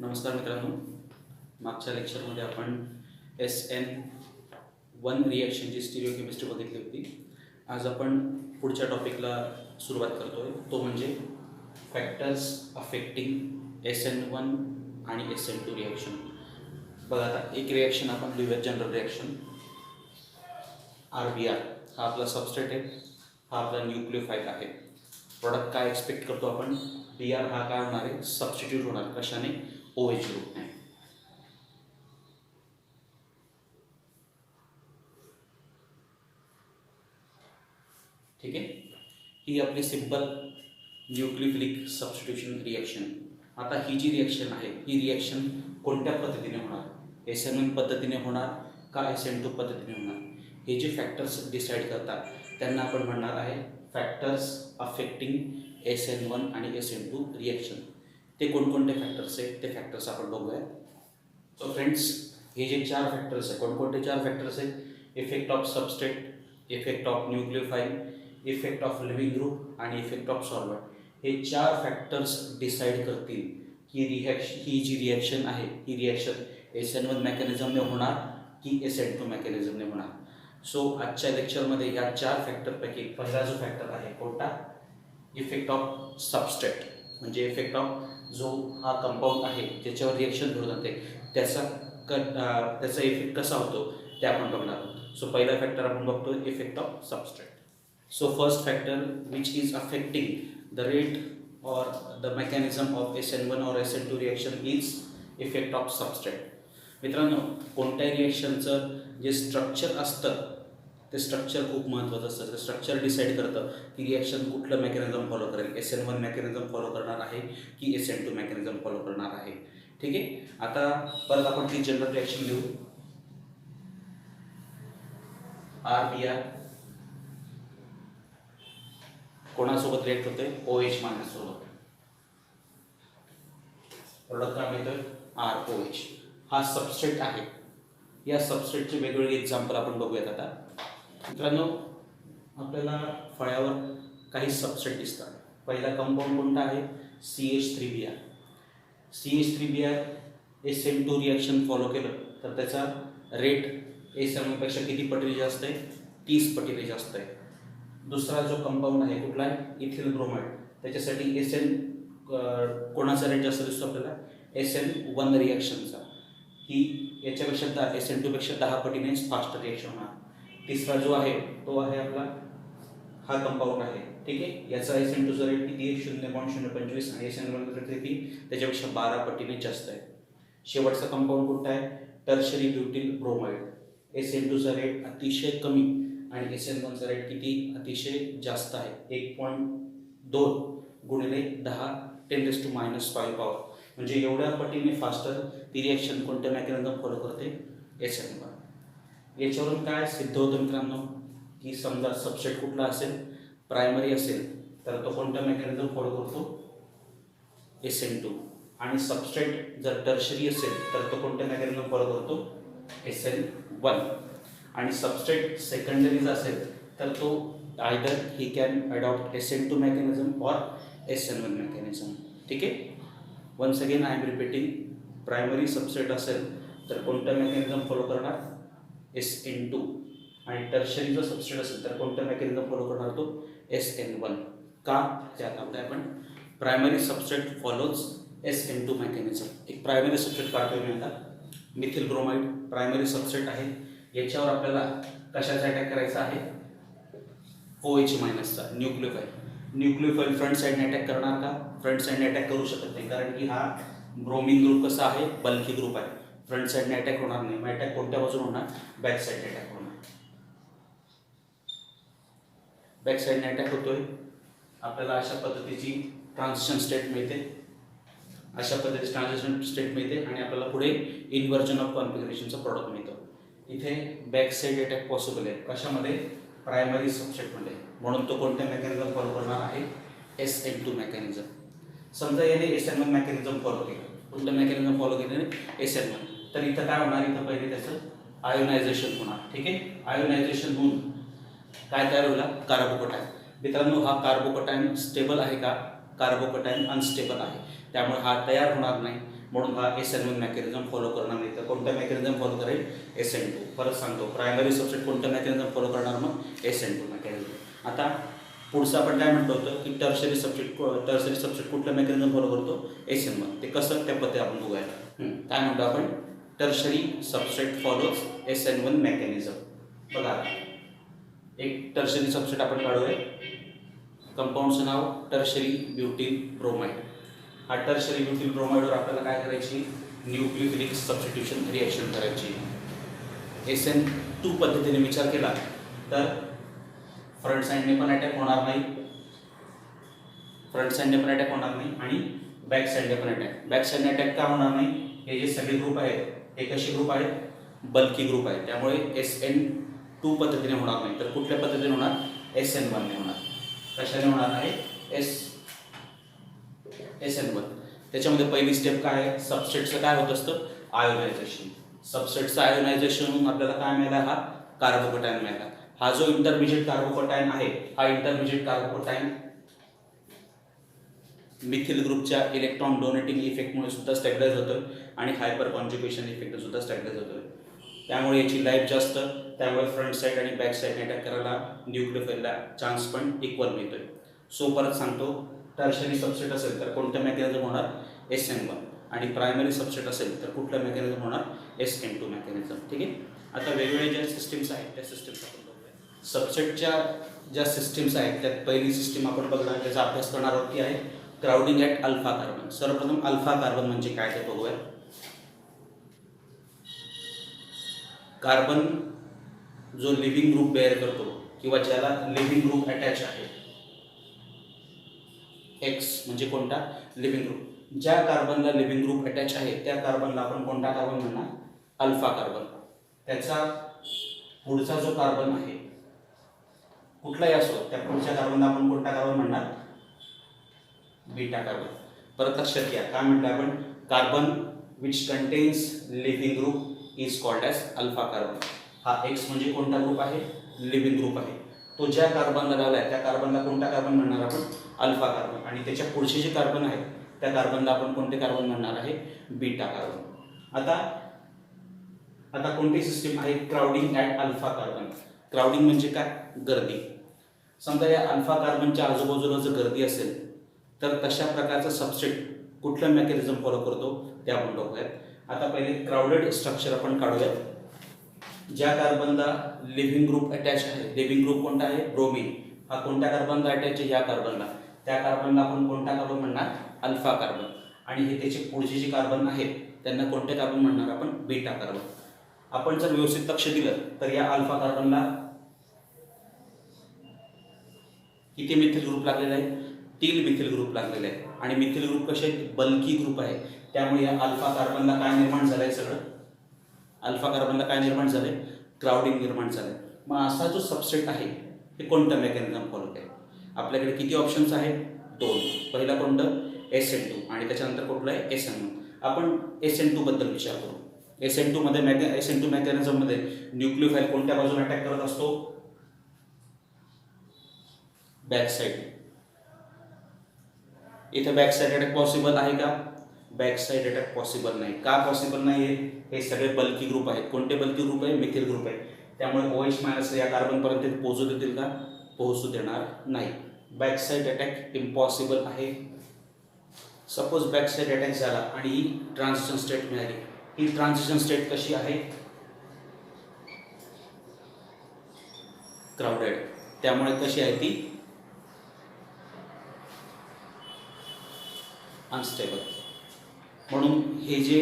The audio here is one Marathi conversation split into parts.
नमस्कार मित्रांनो, मागच्या लेक्चरमध्ये आपण SN1 रिॲक्शनची स्टिरियोकेमिस्ट्री बघितली होती. आज आपण पुढच्या टॉपिकला सुरुवात करतोय, तो म्हणजे फॅक्टर्स अफेक्टिंग SN1 आणि SN2 रिॲक्शन. बघा, आता एक रिॲक्शन आपण लिहूया, जनरल रिॲक्शन. RBR हा आपला सबस्ट्रेट आहे, हा आपला न्यूक्लियोफाइल आहे. प्रोडक्ट काय एक्सपेक्ट करतो आपण? BR हा काय होणार आहे? सबस्टिट्यूट होणार. कशाने? OH ग्रुपने. ठीक आहे, ही आपली सिंपल न्यूक्लियोफिलिक सबस्टिट्यूशन रिॲक्शन. आता ही जी रिॲक्शन आहे, ही रिॲक्शन कोणत्या पद्धतीने होणार? SN1 पद्धतीने होणार का SN2 पद्धतीने होणार? हे जे फॅक्टर्स डिसाईड करतात त्यांना आपण म्हणणार आहे फॅक्टर्स अफेक्टिंग SN1 आणि SN2 रिॲक्शन. ते कोणकोणते फॅक्टर्स आहेत ते फॅक्टर्स आपण बघूया. सो फ्रेंड्स, हे जे चार फॅक्टर्स आहेत, कोणकोणते चार फॅक्टर्स आहेत? Effect of substrate, effect of nucleophile, effect of living group आणि इफेक्ट ऑफ सॉल्व्हंट. हे चार फॅक्टर्स डिसाईड करतील की ही जी रिॲक्शन आहे, ही रिॲक्शन SN1 मेकॅनिझमने होणार की SN2 मेकॅनिझमने होणार. सो आजच्या लेक्चरमध्ये ह्या चार फॅक्टरपैकी पहिला जो फॅक्टर आहे कोणता? इफेक्ट ऑफ सबस्ट्रेट, म्हणजे इफेक्ट ऑफ जो हा कंपाऊंड आहे ज्याच्यावर रिॲक्शन घडून जाते त्याचा इफेक्ट कसा होतो ते आपण बघणार आहोत. सो पहिला फॅक्टर आपण बघतो, effect of substrate. So first factor which is affecting the rate or the mechanism of SN1 or SN2 reaction is effect of substrate. मित्रांनो, कोणत्याही रिॲक्शनचं जे स्ट्रक्चर असतं ते स्ट्रक्चर खूप महत्त्वाचं असतं. ते स्ट्रक्चर डिसाईड करतं की रिॲक्शन कुठलं मेकॅनिझम फॉलो करेल. SN1 मेकॅनिझम फॉलो करणार आहे की SN2 मेकॅनिझम फॉलो करणार आहे. ठीक आहे, आता परत आपण ती जनरल रिॲक्शन लिहू. RBR कोणासोबत रिॲक्ट होते? OH मायनस सोबत. प्रोडक्ट काय मिळतोय? ROH. हा सबस्ट्रेट आहे. या सबस्ट्रेटचे वेगवेगळे एक्झाम्पल आपण बघूयात. आता मित्रांनो, आपल्याला फळ्यावर काही सबस्ट्रेट दिसतात. पहिला कंपाऊंड कोणता आहे? CH3Br. CH3Br SN2 reaction follow केलं तर त्याचा रेट SN1 पेक्षा किती पटीने जास्त आहे? 30 पटीने जास्त आहे. दुसरा जो कंपाऊंड आहे कुठला आहे? Ethyl bromide. त्याच्यासाठी कोणाचा रेट जास्त दिसतो आपल्याला? SN1 रिॲक्शनचा. ही याच्यापेक्षा SN2 पेक्षा 10 पटीने फास्ट रिॲक्शन होणार. तिसरा जो आहे तो आहे आपला हा कंपाऊंड आहे. ठीक आहे, याचा SN2चा रेट किती आहे? 0.025 आणि SN1 रेट किती? त्याच्यापेक्षा 12 पटीने जास्त आहे. शेवटचा कंपाऊंड कोणता आहे? Tertiary butyl bromide. SN2चा रेट अतिशय कमी आणि SN1चा रेट किती? अतिशय जास्त आहे. 1.2 गुणिले 10⁻⁻⁵ पॉवर. म्हणजे एवढ्या पटीने फास्टर ती रिॲक्शन कोणत्या मेकॅनिझम फॉलो करते? SN1. याच्यावरून काय सिद्ध होतं मित्रांनो की समजा सबस्ट्रेट कुठला असेल, प्रायमरी असेल तर तो कोणत्या मेकॅनिझम फॉलो करतो? SN2. आणि सबस्ट्रेट जर टर्शरी असेल तर तो कोणत्या मेकॅनिझम फॉलो करतो? SN1. आणि सबस्ट्रेट सेकंडरीज असेल तर तो either he can adopt SN2 mechanism or SN1 mechanism. ठीक आहे, once again I am repeating. Primary substrate असेल तर कोणत्या मेकॅनिझम फॉलो करणार? SN2. आणि टर्शरी जो सबस्ट्रेट असेल तर कोणत्या मेकॅनिझम फॉलो करणार तो? SN1. का? त्यात आपल्या आपण primary substrate follows SN2 mechanism. एक प्रायमरी सबस्ट्रेट काढतोय मी आता. मिथिल ब्रोमाइड प्रायमरी सबस्ट्रेट आहे. याच्यावर आपल्याला कशाचा अटॅक करायचा आहे? OH मायनसचा, न्यूक्लियोफाइल. न्यूक्लियोफाइल फ्रंट साईडने अटॅक करणार का? फ्रंट साईडने अटॅक करू शकत नाही, कारण की हा ब्रोमिन ग्रुप कसा आहे? बल्की ग्रुप आहे. फ्रंट साईडने अटॅक होणार नाही. मग अटॅक कोणत्या बाजून होणार? बॅक साईडने अटॅक होणार. बॅक साईडने अटॅक होतोय. आपल्याला अशा पद्धतीची ट्रान्झिशन स्टेट मिळते. आणि आपल्याला पुढे इन्व्हर्जन ऑफ कॉन्फिगरेशनचं प्रॉडक्ट मिळतं. इथे बॅक साईड अटॅक पॉसिबल आहे. कशामध्ये? प्रायमरी सबस्ट्रेटमध्ये. म्हणून तो कोणत्या मेकॅनिझम फॉलो करणार आहे? SN2 mechanism. समजा याने SN1 मेकॅनिझम फॉलो केलं. कोणतं मेकॅनिझम फॉलो केलं? SN1. तर इथं काय होणार? इथं पहिले त्याचं आयोनायझेशन होणार. ठीक आहे, आयोनायझेशन होऊन काय तयार होईल? कार्बोकटायन. मित्रांनो, हा कार्बोकटायन स्टेबल आहे का? कार्बोकटायन अनस्टेबल आहे. त्यामुळे हा तयार होणार नाही. म्हणून हा SN1 मेकॅनिझम फॉलो करणार नाही. तर कोणता मेकॅनिझम फॉलो करेल? SN2. परत सांगतो, प्रायमरी सबस्ट्रेट कोणतं मेकॅनिझम फॉलो करणार? मग SN2 मेकॅनिझम. आता पुढचं आपण काय म्हटलं होतं की टर्शरी सबस्ट्रेट कुठलं मेकॅनिझम फॉलो करतो? SN1. ते कसं त्या पद्धती आपण बघूया. काय म्हणतो आपण? Tertiary substrate follows SN1 mechanism. बघा, एक टर्शरी सबस्ट्रेट आपण काढूया. कंपाऊंडचं नाव टर्शरी ब्युटिल ब्रोमाइड. हा टर्शरी ब्युटिल ब्रोमाइडवर आपल्याला काय करायची? न्यूक्लियोफिलिक सबस्टिट्यूशन रिॲक्शन करायची. SN2 पद्धतीने विचार केला तर फ्रंट साइडने पण अटॅक होणार नाही, आणि बॅक साइडने पण अटॅक. बॅक साइडने अटॅक का होणार नाही? हे जे सगळे ग्रुप आहेत हे कसे ग्रुप आहेत? बल्की ग्रुप आहेत. त्यामुळे SN2 पद्धतीने होणार नाही. तर कुठल्या पद्धतीने होणार? SN1 ने होणार. कशाने होणार आहे? SN1. त्याच्यामध्ये पहिली स्टेप काय आहे? सबस्ट्रेटचं काय होत असतं? आयोनायझेशन. सबस्ट्रेटचं आयोनायझेशन आपल्याला काय मिळाला? हा कार्बोकॅटायन मिळाला. हा जो इंटरमिजिएट कार्बोकॅटायन आहे, हा इंटरमिजिएट कार्बोकॅटायन मिथिल ग्रुपच्या इलेक्ट्रॉन डोनेटिंग इफेक्टमुळे सुद्धा स्टॅबिलाइज होतं आणि हायपर कॉन्ज्युगेशन इफेक्ट सुद्धा स्टॅबिलाइज होतं. त्यामुळे याची लाईफ जास्त, त्यामुळे फ्रंट साईड आणि बॅक साईडने अटॅक करायला न्यूक्लियोफाईलला चान्स पण इक्वल मिळतोय. सो परत सांगतो, टर्शरी सबस्ट्रेट असेल तर कोणतं मेकॅनिझम होणार? SN1. आणि प्रायमरी सबस्ट्रेट असेल तर कुठलं मेकॅनिझम होणार? SN2 mechanism. ठीक आहे. आता वेगवेगळ्या ज्या सिस्टीम्स आहेत त्या सिस्टीम्स आपण बघूया. सबस्ट्रेटच्या ज्या सिस्टीम्स आहेत त्यात पहिली सिस्टीम आपण बघणार, त्याचा अभ्यास करणार आहोत ती आहे क्राउडिंग ॲट अल्फा कार्बन. सर्वप्रथम अल्फा कार्बन म्हणजे काय ते बघूया. कार्बन जो लिव्हिंग ग्रुप बेअर करतो किंवा ज्याला लिव्हिंग ग्रुप अटॅच आहे, X म्हणजे कोणता? Living group. ज्या कार्बनला लिव्हिंग ग्रुप अटॅच आहे त्या कार्बनला आपण कोणता कार्बन म्हणणार? Alpha carbon. त्याचा पुढचा जो कार्बन आहे कुठलाही असो, त्या पुढच्या कार्बनला आपण कोणता कार्बन म्हणणार? Beta carbon. परत लक्षात घ्या काय म्हटलं आपण? Carbon which contains living group is called as alpha carbon. हा X म्हणजे कोणता ग्रुप आहे? लिव्हिंग ग्रुप आहे. तो ज्या कार्बनला लावलाय त्या कार्बनला कोणता कार्बन म्हणणार आपण? Alpha carbon. आणि त्याच्या पुढचे जे कार्बन आहेत त्या कार्बनला आपण कोणते कार्बन म्हणणार आहे? Beta carbon. आता कोणती सिस्टीम आहे? Crowding at alpha carbon. Crowding म्हणजे काय? गर्दी. समजा या अल्फा कार्बनच्या आजूबाजूला जर गर्दी असेल तर तशा प्रकारचा सबस्ट्रेट कुठलं मेकॅनिझम फॉलो करतो ते आपण बघूयात. आता पहिले क्राउडेड स्ट्रक्चर आपण काढूयात. ज्या कार्बनला लिव्हिंग ग्रुप अटॅच आहे, लिव्हिंग ग्रुप कोणता आहे? ब्रोमिन. हा कोणत्या कार्बनला अटॅच आहे? या कार्बनला. त्या कार्बनला आपण कोणता कार्बन म्हणणार? Alpha carbon. आणि हे त्याचे पुढचे जे कार्बन आहेत त्यांना कोणते कार्बन म्हणणार आपण? Beta carbon. आपण जर व्यवस्थित लक्ष दिलं तर या अल्फा कार्बनला किती मिथिल ग्रुप लागलेले आहेत? 3 मिथिल ग्रुप लागलेले आहेत. आणि मिथिल ग्रुप कसे आहेत? बल्की ग्रुप आहे. त्यामुळे या अल्फा कार्बनला काय निर्माण झालंय? सगळं अल्फा कार्बनला काय निर्माण झालंय? क्राउडिंग निर्माण झालंय. मग असा जो सबस्ट्रेट आहे हे कोणतं मेकॅनिझम फॉलो करेल? आपल्याकडे किती ऑप्शन्स आहेत? 2. पहिला कोणतं? SN2 आणि त्याच्यानंतर कुठलं आहे? SN1. आपण SN2 बद्दल विचार करू. SN2 मेकॅनिझममध्ये न्यूक्लियोफाईल कोणत्या बाजूने अटॅक करत असतो? Back side. इथे बॅक साईड अटॅक पॉसिबल आहे का? बॅक साईड अटॅक पॉसिबल नाही. का पॉसिबल नाही आहे? हे सगळे बल्की ग्रुप आहेत. कोणते बल्की ग्रुप आहे? मिथिल ग्रुप आहे. त्यामुळे OH मायनस या कार्बनपर्यंत पोहोचू देतील का? पोहोचू देणार नाही. बॅक साईड अटॅक इम्पॉसिबल आहे. सपोज बॅक साईड अटॅक झाला आणि ही ट्रान्झिशन स्टेट मिळाली. ही ट्रान्झिशन स्टेट कशी आहे? क्राउडेड. त्यामुळे कशी आहे ती? अनस्टेबल. म्हणून हे जे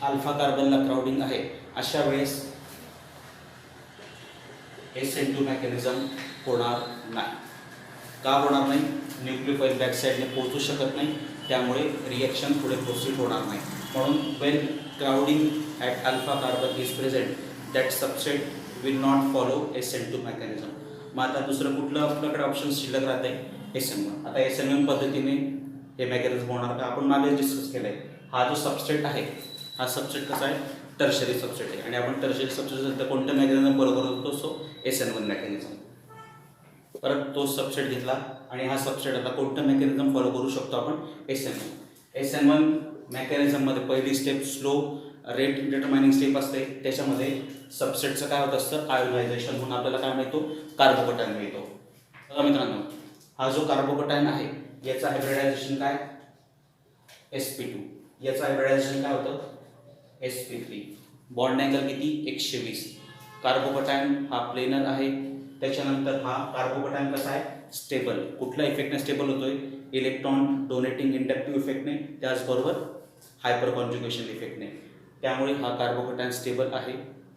अल्फा कार्बनला क्राउडिंग आहे अशा वेळेस SN2 मेकॅनिझम होणार नाही. का होणार नाही? न्यूक्लियोफाईल बॅक साईडने पोहोचू शकत नाही, त्यामुळे रिॲक्शन पुढे प्रोसीड होणार नाही. म्हणून Wien crowding at alpha carbon is present that substrate will not follow SN2 mechanism. मग आता दुसरं कुठलं आपल्याकडे ऑप्शन शिल्लक राहत आहे? SN1. आता SN1 पद्धतीने हे मेकॅनिझम होणार का? आपण मागे डिस्कस केलं आहे. हा जो सबस्ट्रेट आहे हा सबस्ट्रेट कसा आहे? टर्शरी सबस्ट्रेट आहे. आणि आपण टर्शरी सबस्ट्रेट तर कोणतं मेकॅनिझम फॉलो करत होतो? So SN1 mechanism. परत तो सबस्ट्रेट घेतला आणि हा सबस्ट्रेट आता कोणतं मेकॅनिझम फॉलो करू शकतो आपण? SN1. SN1 मेकॅनिझममध्ये पहिली स्टेप स्लो रेट डिटर्माइनिंग स्टेप असते. त्याच्यामध्ये सबस्ट्रेटचं काय होत असतं आयोनायझेशन म्हणून आपल्याला काय मिळतो कार्बोकटायन मिळतो. बघा मित्रांनो, हा जो कार्बोकटायन आहे याचं हायब्रिडायझेशन काय sp2, याचं हायब्रिडायझेशन काय होतं sp3. बॉन्ड अँगल किती 120. कार्बोकटायन हा प्लेनर आहे. त्याच्यानंतर हा कार्बोकटायन कसा आहे स्टेबल. कुठल्या इफेक्टने स्टेबल होतोय इलेक्ट्रॉन डोनेटिंग इंडक्टिव्ह इफेक्टने, त्याचबरोबर हायपर कॉन्ज्युगेशन इफेक्टने. त्यामुळे हा कार्बोकटायन स्टेबल आहे.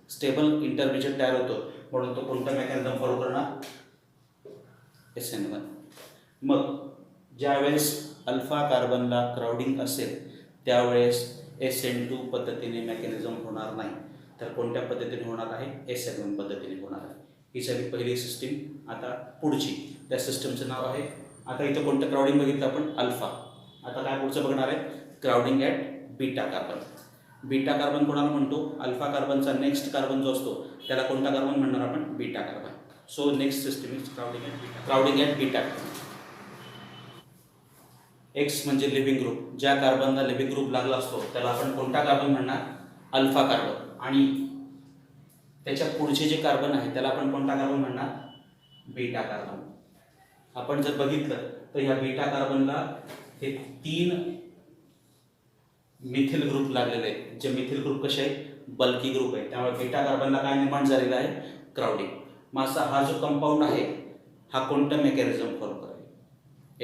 स्टेबल इंटरमिजिएट तयार होतो म्हणून तो कोणता मेकॅनिझम फॉलो करणार SN1. मग ज्यावेळेस अल्फा कार्बनला क्राउडिंग असेल त्यावेळेस SN2 पद्धतीने मेकॅनिझम होणार नाही, तर कोणत्या पद्धतीने होणार आहे SN1 पद्धतीने होणार आहे. ही झाली पहिली सिस्टीम. आता पुढची, त्या सिस्टमचं नाव आहे, आता इथं कोणतं क्राउडिंग बघितलं आपण अल्फा. आता काय पुढचं बघणार आहे crowding at beta carbon. Beta carbon कोणाला म्हणतो अल्फा कार्बनचा नेक्स्ट कार्बन जो असतो त्याला कोणता कार्बन म्हणणार आपण beta carbon. So next system is crowding at beta. X म्हणजे लिव्हिंग ग्रुप. ज्या कार्बनला लिव्हिंग ग्रुप लागला असतो त्याला आपण कोणता कार्बन म्हणणार अल्फा कार्बन. आणि त्याच्या पुढचे जे कार्बन आहे त्याला आपण कोणता कार्बन म्हणणार बीटा कार्बन. आपण जर बघितलं तर ह्या बीटा कार्बनला हे 3 मिथिल ग्रुप लागलेले आहेत. जे मिथिल ग्रुप कसे आहे बल्की ग्रुप आहे. त्यामुळे बीटा कार्बनला काय निर्माण झालेलं आहे क्राउडिंग. मग असा हा जो कंपाऊंड आहे हा कोणतं मेकॅनिझम फॉलो करेल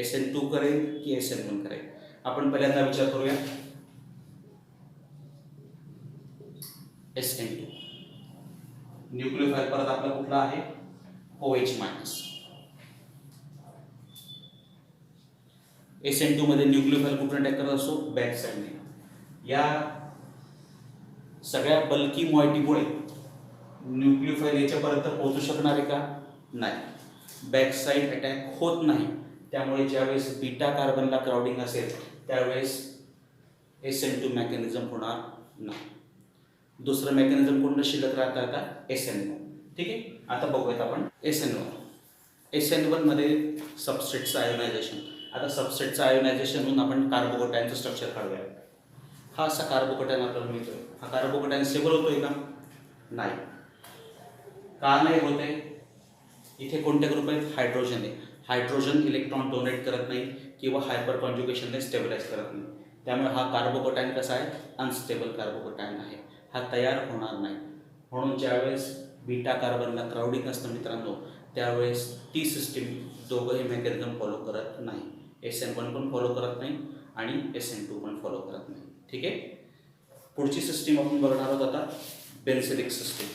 SN2 करेल की SN1 करेल. आपण पहिल्यांदा विचार करूया SN2. न्यूक्लियोफाइल परत आपला कुठला आहे OH मायनस. SN2 मध्ये न्यूक्लियोफाइल कुठून अटॅक करत असतो बॅक साईडने. या सगळ्या बल्की मॉइटीमुळे न्यूक्लियोफाइल याच्यापर्यंत पोहोचू शकणार आहे का नाही, बॅक साईड अटॅक होत नाही. त्यामुळे ज्यावेळेस बीटा कार्बनला क्राउडिंग असेल त्यावेळेस SN2 मेकॅनिझम होणार नाही. दुसरं मेकॅनिझम कोणतं शिल्लक राहतं आता SN1. ठीक आहे, आता बघूयात आपण SN1 मध्ये सबस्ट्रेटचं आयोनायझेशन. आता सबस्ट्रेटचं आयोनायझेशन म्हणून आपण कार्बोकटायनचं स्ट्रक्चर काढूया. हा असा कार्बोकटायन आपल्याला मिळतोय. हा कार्बोकटायन स्टेबल होतोय का नाही. का नाही होत आहे इथे कोणते ग्रुप आहेत हायड्रोजन आहे. हायड्रोजन इलेक्ट्रॉन डोनेट करत नाही किंवा हायपर कॉन्ज्युगेशनने स्टेबलाइज करत नाही. त्यामुळे हा कार्बोकटायन कसा आहे अनस्टेबल कार्बोकटायन आहे. हा तयार होणार नाही. म्हणून ज्यावेळेस बीटा कार्बनला क्राउडिंग असतं मित्रांनो त्यावेळेस ती सिस्टीम दोघंही मेकॅनिझम फॉलो करत नाही. SN1 पण फॉलो करत नाही आणि SN2 पण फॉलो करत नाही. ठीक आहे, पुढची सिस्टीम आपण बघणार आहोत आता बेन्झिलिक सिस्टीम.